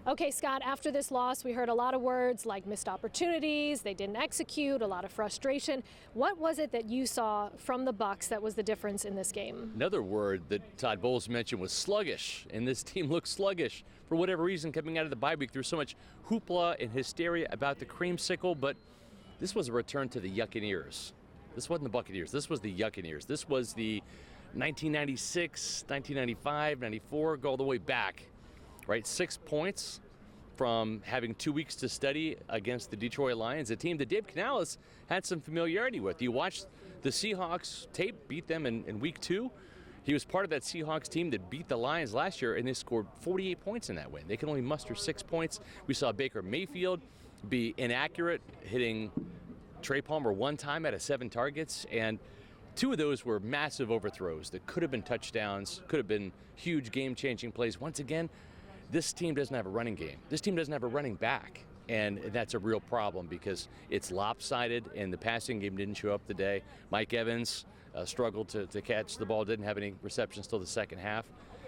Okay, Scott, after this loss, we heard a lot of words like missed opportunities, they didn't execute, a lot of frustration. What was it that you saw from the Bucs that was the difference in this game? Another word that Todd Bowles mentioned was sluggish, and this team looked sluggish for whatever reason coming out of the bye week. There was so much hoopla and hysteria about the creamsicle, but this was a return to the Yuccaneers. This wasn't the Buccaneers. This was the Yuccaneers. This was the 1996, 1995, 94, go all the way back. Right, 6 points from having 2 weeks to study against the Detroit Lions, a team that Dave Canales had some familiarity with. You watched the Seahawks tape, beat them in week 2. He was part of that Seahawks team that beat the Lions last year, and they scored 48 points in that win. They can only muster 6 points. We saw Baker Mayfield be inaccurate, hitting Trey Palmer one time out of 7 targets, and 2 of those were massive overthrows that could have been touchdowns, could have been huge game-changing plays. Once again, this team doesn't have a running game. This team doesn't have a running back, and that's a real problem because it's lopsided, and the passing game didn't show up today. Mike Evans struggled to catch the ball, didn't have any receptions till the second half,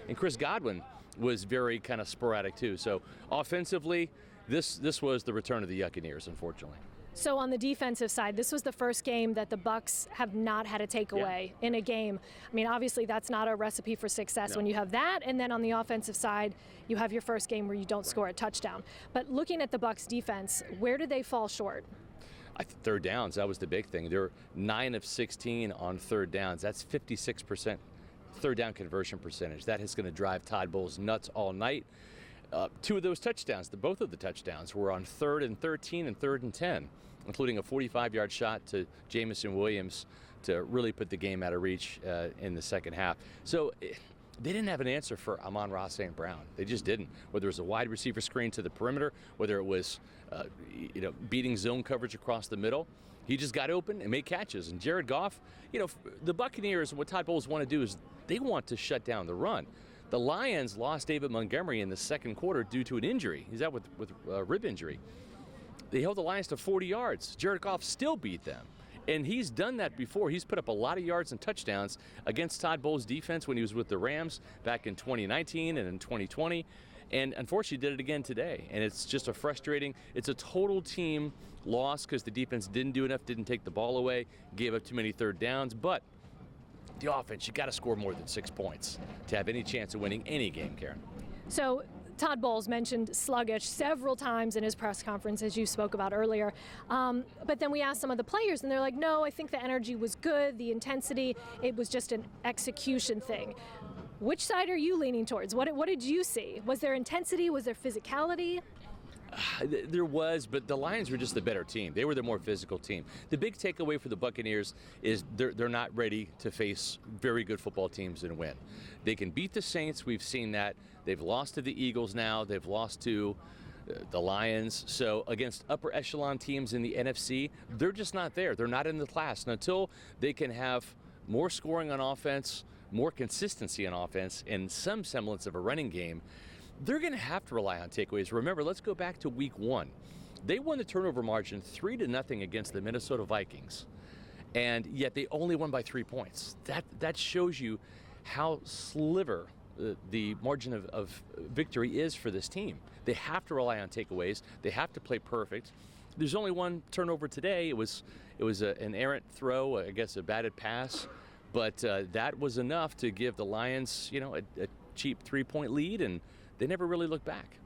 and Chris Godwin was very kind of sporadic too. So offensively, this was the return of the Yuccaneers, unfortunately. So on the defensive side, this was the first game that the Bucs have not had a takeaway in a game. I mean, obviously that's not a recipe for success when you have that, and then on the offensive side, you have your first game where you don't score a touchdown. But looking at the Bucs defense, where did they fall short? Third downs, that was the big thing. They're 9 of 16 on third downs. That's 56% third down conversion percentage. That is going to drive Todd Bowles nuts all night. 2 of those touchdowns, both of the touchdowns, were on 3rd and 13 and 3rd and 10, including a 45-yard shot to Jamison Williams to really put the game out of reach in the second half. So they didn't have an answer for Amon-Ra St. Brown. They just didn't. Whether it was a wide receiver screen to the perimeter, whether it was beating zone coverage across the middle, he just got open and made catches. And Jared Goff, the Buccaneers, what Todd Bowles want to do is they want to shut down the run. The Lions lost David Montgomery in the second quarter due to an injury. He's out with a rib injury. They held the Lions to 40 yards. Jared Goff still beat them. And he's done that before. He's put up a lot of yards and touchdowns against Todd Bowles' defense when he was with the Rams back in 2019 and in 2020. And unfortunately did it again today. And it's just it's a total team loss because the defense didn't do enough, didn't take the ball away, gave up too many third downs. But the offense, you got to score more than 6 points to have any chance of winning any game, Karen. So Todd Bowles mentioned sluggish several times in his press conference, as you spoke about earlier. But then we asked some of the players, and they're like, no, I think the energy was good, the intensity, it was just an execution thing. Which side are you leaning towards? What did you see? Was there intensity? Was there physicality? There was, but the Lions were just the better team. They were the more physical team. The big takeaway for the Buccaneers is they're not ready to face very good football teams and win. They can beat the Saints. We've seen that. They've lost to the Eagles now. They've lost to the Lions. So against upper echelon teams in the NFC, they're just not there. They're not in the class. And until they can have more scoring on offense, more consistency on offense, and some semblance of a running game, they're going to have to rely on takeaways. Remember, let's go back to week 1. They won the turnover margin 3-0 against the Minnesota Vikings, and yet they only won by 3 points. That shows you how sliver the margin of victory is for this team. They have to rely on takeaways. They have to play perfect. There's only one turnover today. It was an errant throw, I guess a batted pass, but that was enough to give the Lions, a cheap 3-point lead, and they never really looked back.